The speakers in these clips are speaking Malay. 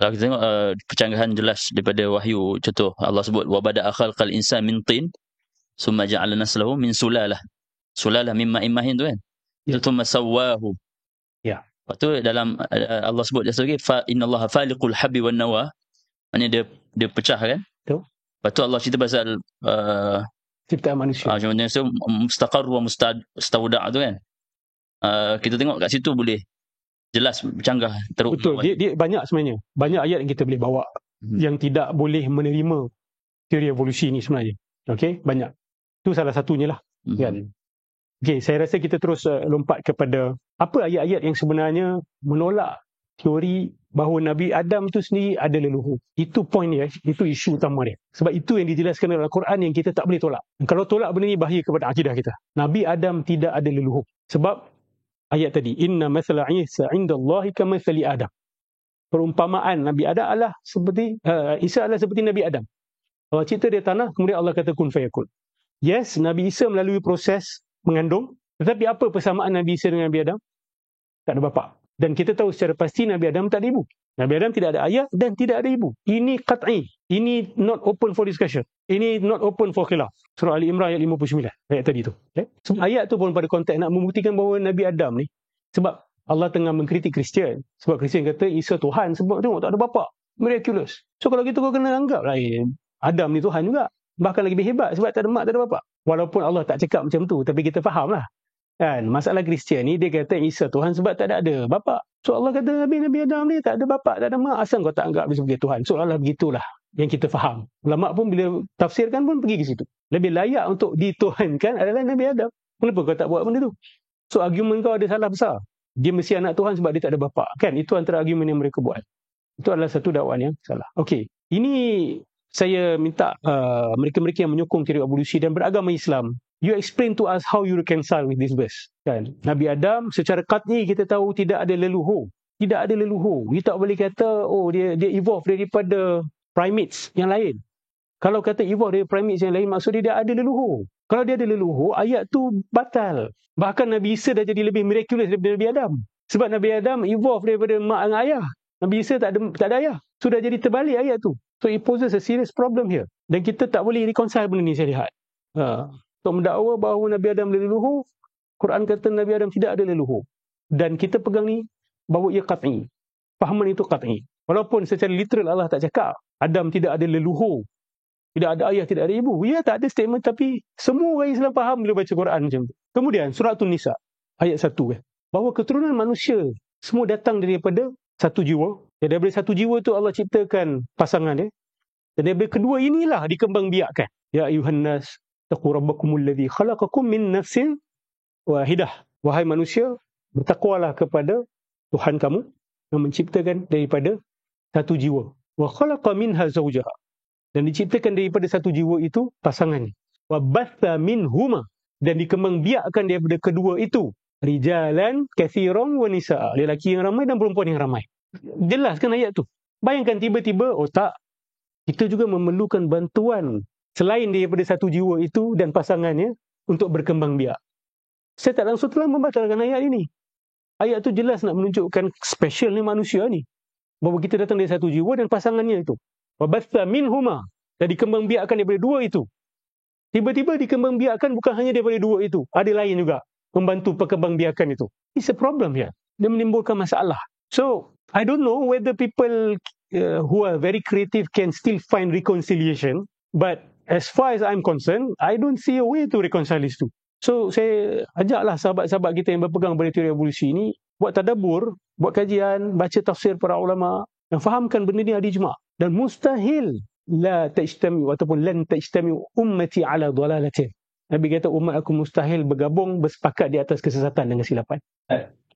Kalau kita tengok percanggahan jelas daripada wahyu, contoh Allah sebut wa bada'a khalqal insan min tin summa ja'ala naslahu min sulalah. Sulalah min ma'in mahin tu kan. Ya. Thumma sawwahu. Ya. Lepas tu dalam Allah sebut dia lagi fa innallaha faliqul habbi wan nawa. Maknanya dia pecah kan. Betul. Lepas tu Allah cerita pasal ciptaan manusia. Macam mana tu mustaqar wa mustawda' tu kan. Kita tengok kat situ boleh jelas bercanggah teruk. Betul. Dia banyak sebenarnya. Banyak ayat yang kita boleh bawa yang tidak boleh menerima teori evolusi ni sebenarnya. Okey, banyak. Itu salah satunya lah. Kan. Okey, saya rasa kita terus lompat kepada apa ayat-ayat yang sebenarnya menolak teori bahawa Nabi Adam tu sendiri ada leluhur. Itu point dia, itu isu utama dia. Sebab itu yang dijelaskan dalam Al-Quran yang kita tak boleh tolak. Dan kalau tolak benda ni bahaya kepada akidah kita. Nabi Adam tidak ada leluhur. Sebab ayat tadi, inna mathala Isa 'indallahi kamathali Adam. Perumpamaan Nabi Adam adalah seperti Isa adalah seperti Nabi Adam. Allah cipta dia tanah, kemudian Allah kata kun fayakun. Yes, Nabi Isa melalui proses mengandung, tetapi apa persamaan Nabi Isa dengan Nabi Adam? Tak ada bapa. Dan kita tahu secara pasti Nabi Adam tak ada ibu. Nabi Adam tidak ada ayah dan tidak ada ibu. Ini qat'i. Ini not open for discussion. Ini not open for khilaf. Surah Ali Imran ayat 59. Ayat tadi tu. Okay? So, ayat tu pun pada konteks nak membuktikan bahawa Nabi Adam ni, sebab Allah tengah mengkritik Kristian. Sebab Kristian kata Isa Tuhan. Sebab tengok tak ada bapa. Miraculous. So kalau gitu kau kena anggap lah Adam ni Tuhan juga. Bahkan lagi lebih hebat sebab tak ada mak, tak ada bapa. Walaupun Allah tak cakap macam tu, tapi kita faham lah. Kan? Masalah Kristian ni dia kata Isa Tuhan sebab tak ada bapa. So Allah kata Nabi Adam ni tak ada bapa, tak ada mak. Asal kau tak anggap dia sebagai Tuhan? Seolah-olah begitulah yang kita faham. Ulama pun bila tafsirkan pun pergi ke situ. Lebih layak untuk dituhankan adalah Nabi Adam. Kenapa kau tak buat benda tu? So argument kau ada salah besar. Dia mesti anak Tuhan sebab dia tak ada bapa. Kan? Itu antara argument yang mereka buat. Itu adalah satu dakwaan yang salah. Okey. Ini saya minta mereka-mereka yang menyokong teori evolusi dan beragama Islam, you explain to us how you reconcile with this verse. Kan? Nabi Adam secara qat'i kita tahu tidak ada leluhur. Tidak ada leluhur. You tak boleh kata dia evolve daripada primates yang lain. Kalau kata evolve dari primates yang lain, maksud dia ada leluhur. Kalau dia ada leluhur, ayat tu batal. Bahkan Nabi Isa dah jadi lebih miraculous daripada Nabi Adam. Sebab Nabi Adam evolve daripada mak dan ayah. Nabi Isa tak ada ayah. Sudah jadi terbalik ayat tu. So it poses a serious problem here. Dan kita tak boleh reconcile benda ni saya lihat. Untuk mendakwa bahawa Nabi Adam ada leluhur, Quran kata Nabi Adam tidak ada leluhur. Dan kita pegang ni bahawa ia qat'i. Fahaman itu qat'i. Walaupun secara literal Allah tak cakap Adam tidak ada leluhur, tidak ada ayah, tidak ada ibu. Ya, tak ada statement, tapi semua orang Islam faham bila baca Quran macam tu. Kemudian surah An-Nisa ayat 1 bahawa keturunan manusia semua datang daripada satu jiwa. Dan daripada satu jiwa tu Allah ciptakan pasangan dia. Dan daripada kedua inilah dikembangbiakkan. Ya ayuhan nas taqu rabbakumul ladzi khalaqakum min nafsin wahidah. Wahai manusia, bertakwalah kepada Tuhan kamu yang menciptakan daripada satu jiwa. Wa khalaqa minha zawjaha. Dan diciptakan daripada satu jiwa itu pasangannya. Wa batha minhuma. Dan dikembangbiakkan daripada kedua itu rijalan katsiran wa nisaa. Lelaki yang ramai dan perempuan yang ramai. Jelaskan ayat tu. Bayangkan tiba-tiba tak, kita juga memerlukan bantuan selain daripada satu jiwa itu dan pasangannya untuk berkembang biak. Saya tak langsung telah membatalkan ayat ini. Ayat tu jelas nak menunjukkan special ni manusia ni. Bahawa kita datang dari satu jiwa dan pasangannya itu. Wabatha minhuma. Dan dikembangbiakkan daripada dua itu. Tiba-tiba dikembangbiakkan bukan hanya daripada dua itu. Ada lain juga membantu perkembangbiakan itu. It's a problem here. Dia menimbulkan masalah. So, I don't know whether people who are very creative can still find reconciliation. But as far as I'm concerned, I don't see a way to reconcile these two. So, saya ajaklah sahabat-sahabat kita yang berpegang pada teori evolusi ini, buat tadabbur, buat kajian, baca tafsir para ulama, dan fahamkan benda ni ada ijma'. Dan mustahil la tajtami ataupun lan tajtami ummati ala dhalalatin. Nabi kata umat aku mustahil bergabung, bersepakat di atas kesesatan dengan silapan.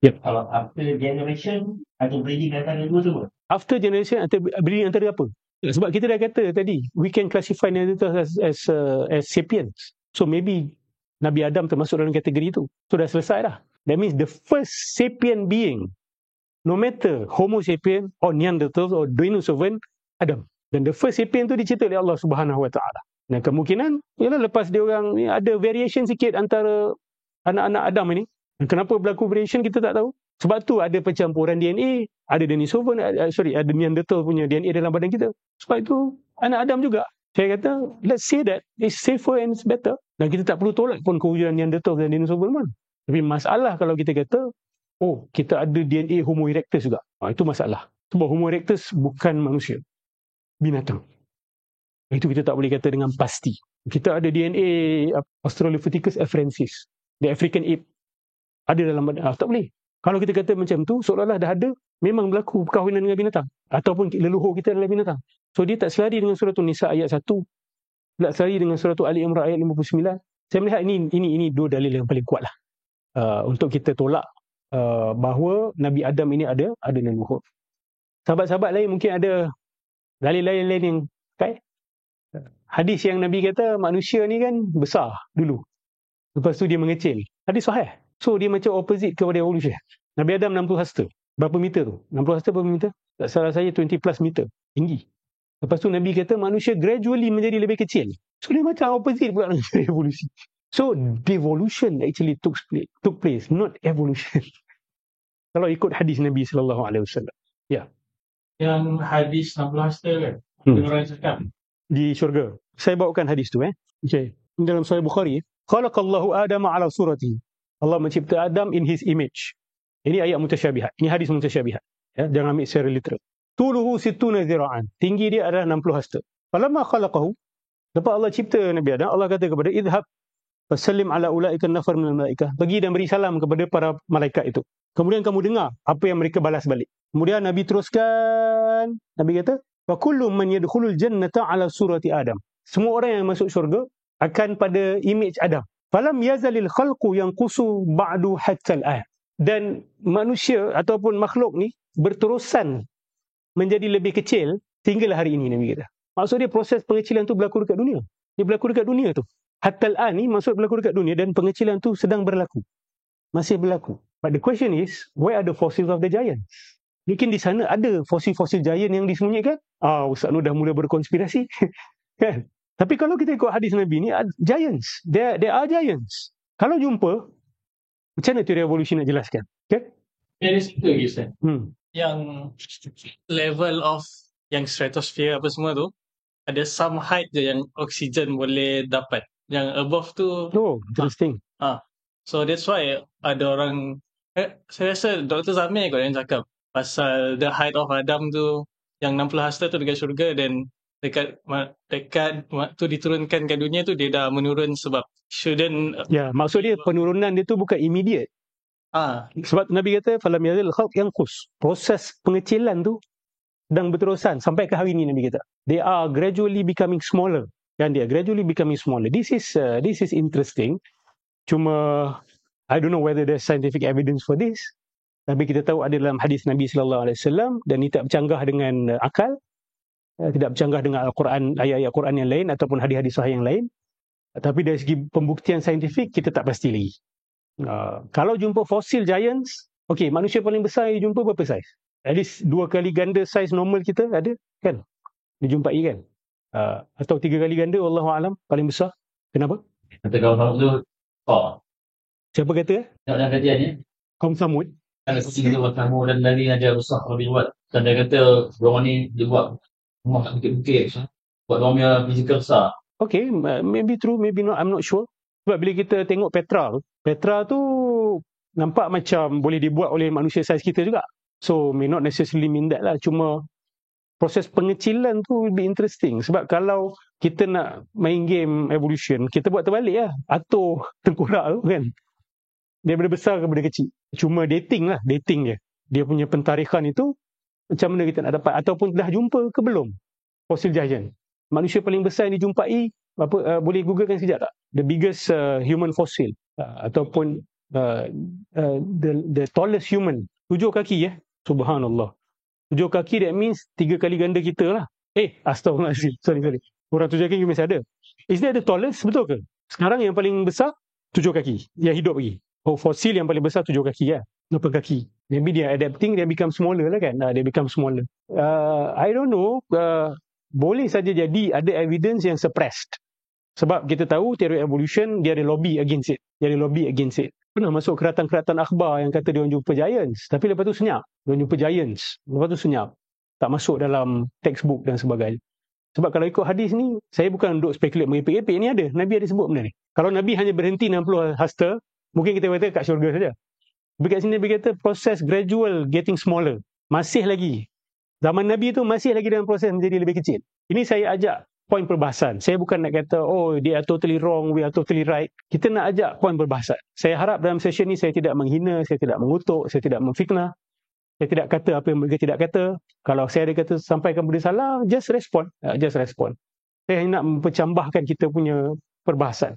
Yep. Kalau after generation atau breeding antara dua semua? After generation atau breeding antara apa? Sebab kita dah kata tadi, we can classify Neanderthals as sapiens. So maybe Nabi Adam termasuk dalam kategori itu. So dah selesai dah. That means the first sapient being, no matter Homo sapien or Neanderthals or Denisovan, Adam. Dan the first sapient tu dicipta oleh Allah Subhanahu Wa Taala. Dan kemungkinan ialah lepas dia orang ni ada variation sikit antara anak-anak Adam ini. Dan kenapa berlaku variation kita tak tahu. Sebab tu ada pencampuran DNA, ada Denisovan, ada Neanderthal punya DNA dalam badan kita. Sebab itu anak Adam juga. Saya kata, let's say that it's safer and it's better. Dan kita tak perlu tolak pun kewujudan Neanderthal dan Denisovan pun. Tapi masalah kalau kita kata, oh, kita ada DNA Homo erectus juga. Itu masalah. Sebab Homo erectus bukan manusia, binatang. Itu kita tak boleh kata dengan pasti. Kita ada DNA Australopithecus afarensis, the African ape, ada dalam badan. Tak boleh. Kalau kita kata macam tu, seolah-olah dah ada, memang berlaku perkahwinan dengan binatang. Ataupun leluhur kita adalah binatang. So dia tak selari dengan surah Nisa ayat 1. Tak selari dengan surah Ali Imran ayat 59. Saya melihat ini dua dalil yang paling kuat lah. Untuk kita tolak bahawa Nabi Adam ini ada leluhur. Sahabat-sahabat lain mungkin ada dalil-dalil lain yang hadis yang Nabi kata manusia ni kan besar dulu. Lepas tu dia mengecil. Hadis sahih. So dia macam opposite kepada evolution. Nabi Adam 60 hasta. Berapa meter tu? 60 hasta berapa meter? Tak salah saya 20 plus meter. Tinggi. Lepas tu Nabi kata manusia gradually menjadi lebih kecil. So dia macam opposite pula dengan evolusi. So devolution actually took place, not evolution. Kalau ikut hadis Nabi SAW. Ya. Yang hadis 60 hasta kan? Orang cakap di syurga. Saya bawakan hadis tu Okay. Dalam Sahih Bukhari, khalaqallahu Adama ala surati. Allah mencipta Adam in his image. Ini ayat mutasyabihat. Ini hadis mutasyabihat. Ya, jangan ambil secara literal. Tuluhu sittuna zira'an. Tinggi dia adalah 60 hasta. Falamma khalaqahu, lepas Allah cipta Nabi Adam, Allah kata kepada idhab fasallim ala ulaika nafar minal malaikah. Pergi dan beri salam kepada para malaikat itu. Kemudian kamu dengar apa yang mereka balas balik. Kemudian Nabi teruskan, Nabi kata, wa kullu man yadkhulul jannata ala surati Adam. Semua orang yang masuk syurga akan pada image Adam. Falam yazalil khalqu yanqusu ba'du hatta al-an. Dan manusia ataupun makhluk ni berterusan menjadi lebih kecil sehinggalah hari ini, Nabi kata. Maksud dia proses pengecilan tu berlaku dekat dunia. Dia berlaku dekat dunia tu. Hatta al-an ni maksud berlaku dekat dunia dan pengecilan tu sedang berlaku. Masih berlaku. But the question is, where are the fossils of the giants? Mungkin di sana ada fosil-fosil giant yang disembunyikan. Ustaz Nur dah mula berkonspirasi. Kan? Tapi kalau kita ikut hadis Nabi ni, giants. There are giants. Kalau jumpa, macam mana teori evolusi nak jelaskan? Okay? dari situ lagi Ustaz. Yang level of yang stratosphere apa semua tu, ada some height je yang oksigen boleh dapat. Yang above tu interesting. So that's why ada orang saya rasa Dr. Zamir kot yang cakap pasal the height of Adam tu yang 60 hasta tu dekat syurga, dan dekat waktu diturunkan ke dunia tu dia dah menurun sebab shouldn't. Ya, maksud dia penurunan dia tu bukan immediate. Sebab Nabi kata falam yazil khalq yanqus. Proses pengecilan tu sedang berterusan sampai ke hari ini. Nabi kata they are gradually becoming smaller. Dan they are gradually becoming smaller. This is interesting. Cuma I don't know whether there's scientific evidence for this. Tapi kita tahu ada dalam hadis Nabi sallallahu alaihi wasallam dan ini tak bercanggah dengan akal. Tidak bercanggah dengan Al-Quran, ayat-ayat Quran yang lain ataupun hadis-hadis sahih yang lain. Tapi dari segi pembuktian saintifik kita tak pasti lagi. Kalau jumpa fosil giants, manusia paling besar yang jumpa berapa saiz? At least 2 kali ganda saiz normal kita ada kan? Dijumpai kan? Atau 3 kali ganda, wallahu alam, paling besar. Kenapa? Kata kaum tu, siapa kata? yang kata dia Kaum Samud. Kan kita buat kamu dan lari aja rusak lebih buat. Dan dia kata orang ni dia buat rumah kat bukit-bukit. Buat orang punya fizikal besar. Maybe true, maybe not, I'm not sure. Sebab bila kita tengok Petra tu nampak macam boleh dibuat oleh manusia saiz kita juga. So may not necessarily mean that lah. Cuma proses pengecilan tu lebih interesting. Sebab kalau kita nak main game evolution, kita buat terbalik lah. Atur tengkorak tu kan, daripada besar kepada kecil. Cuma dating dia. Dia punya pentarikhan itu macam mana kita nak dapat, ataupun dah jumpa ke belum fosil giant. Manusia paling besar yang dijumpai boleh googlekan sekejap tak? The biggest human fossil ataupun the tallest human, 7 kaki subhanallah. 7 kaki, that means 3 kali ganda kita lah. Astagfirullahaladzim, sorry. Orang 7 kaki masih ada. Is that the tallest? Betul ke? Sekarang yang paling besar 7 kaki yang hidup lagi. Fosil yang paling besar 7 kaki 8 kaki. Maybe dia adapting, dia become smaller lah kan. Dia become smaller. I don't know. Boleh saja jadi ada evidence yang suppressed. Sebab kita tahu teori evolution dia ada lobby against it. pernah masuk keratan-keratan akhbar yang kata diorang jumpa giants, tapi lepas tu senyap. Diorang jumpa giants, lepas tu senyap. Tak masuk dalam textbook dan sebagainya. Sebab kalau ikut hadis ni, saya bukan duk spekulate merepek-repek, ni ada. Nabi ada sebut benda ni. Kalau Nabi hanya berhenti 60 hasta, mungkin kita kata kat syurga saja. Tapi kat sini Nabi kata proses gradual getting smaller. Masih lagi. Zaman Nabi tu masih lagi dalam proses menjadi lebih kecil. Ini saya ajak poin perbahasan. Saya bukan nak kata, oh they are totally wrong, we are totally right. Kita nak ajak poin perbahasan. Saya harap dalam session ni saya tidak menghina, saya tidak mengutuk, saya tidak memfitnah. Saya tidak kata apa yang mereka tidak kata. Kalau saya ada kata sampaikan benda salah, just respond. Just respond. Saya nak mempercambahkan kita punya perbahasan.